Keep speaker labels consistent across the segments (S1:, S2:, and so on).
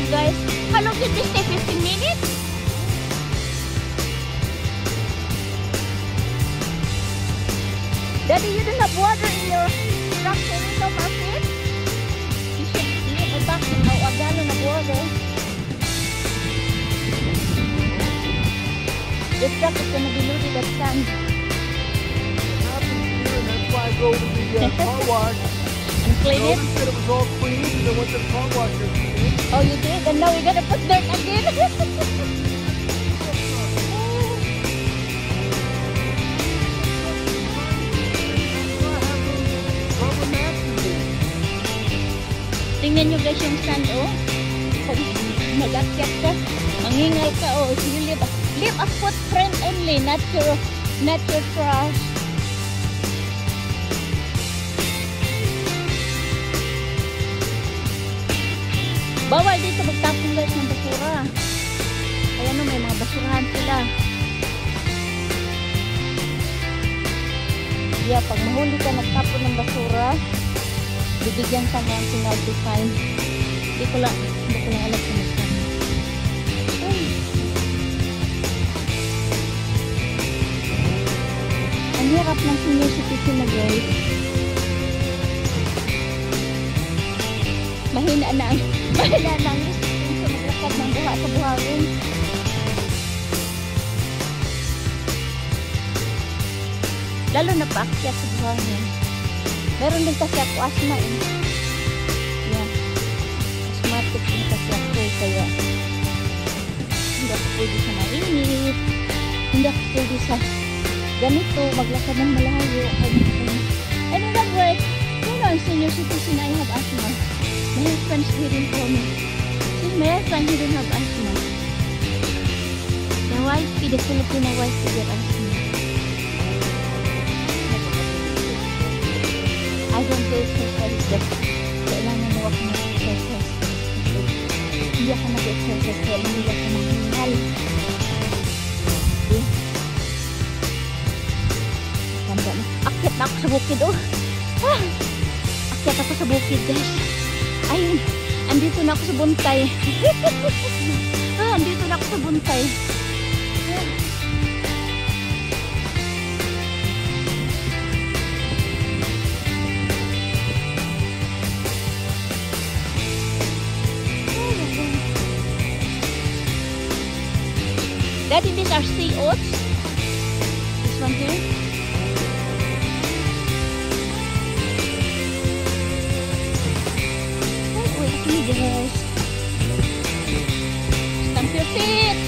S1: Guys, how long did this take? 15 minutes? Daddy, you don't have water in your truck to rinse off our feet? You should leave a bucket or a gallon of water. This truck is going to be loaded at sand.
S2: That's why I go to the car wash.
S1: And clean it?
S2: I said it was all clean, and I went to the car wash yesterday.
S1: Oh, you did? And now we gotta put dirt again. Tingnan nyo guys yung sand, oh. Pag mag-akyat ka, mangingal ka, oh. So you leave a footprint only, not your trash. Bawal dito magtapon guys ng basura. Kaya no, may mga basurahan sila. Yeah, pag mahuli ka nagtapon ng basura, bibigyan ka ng penalty fine. Hindi ko lang alam kung magkano. Ang hirap ng senior citizen na guys. Mahina na ang listing sa maglakad ng buha sa buhangin. Lalo na paakyat sa buhangin. Meron din kasi ako asma eh. Yan. Asthmatic din kasi ako kaya hindi ako pwede sa mainit. Hindi ako pwede sa ganito, maglakad ng malayo. And in that way, you know, senior citizen, I have asthma. My friends didn't tell me. See, my friend didn't have asthma. The wife, the Filipino wife, get asthma. I don't do exercise, but kailangan mo ako mag-exercise. Hindi ako mag-exercise, kaya hindi ako manghingal. Okay. Tanda na. Akyat na ako sa bukid, oh. Akyat ako sa bukid, guys. Ayun, andito na ako sa buntay. Andito na ako sa buntay. Daddy, these are sea oats. This one here. Guys, stamp your feet.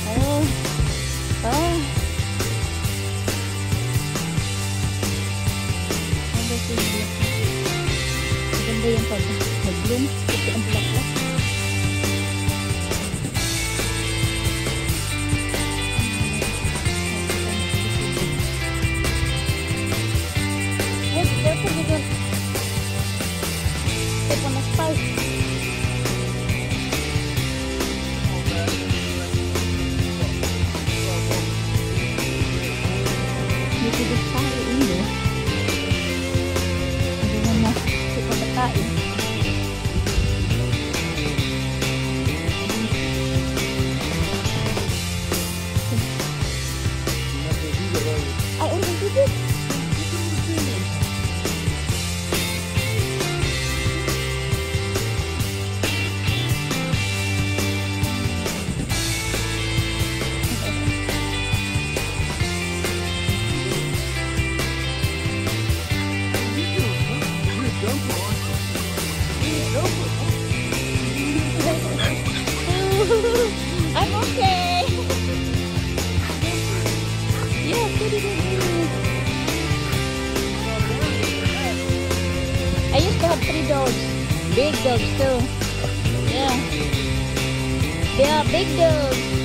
S1: Oh. Maganda yung pag-bloom. Ito ang bulak-bulak. Step on the spike. You could just tie it in there. Hindi naman na ito pagkain. I already did it. I'm okay. Yeah, I used to have 3 dogs. Big dogs too. Yeah. They are big dogs.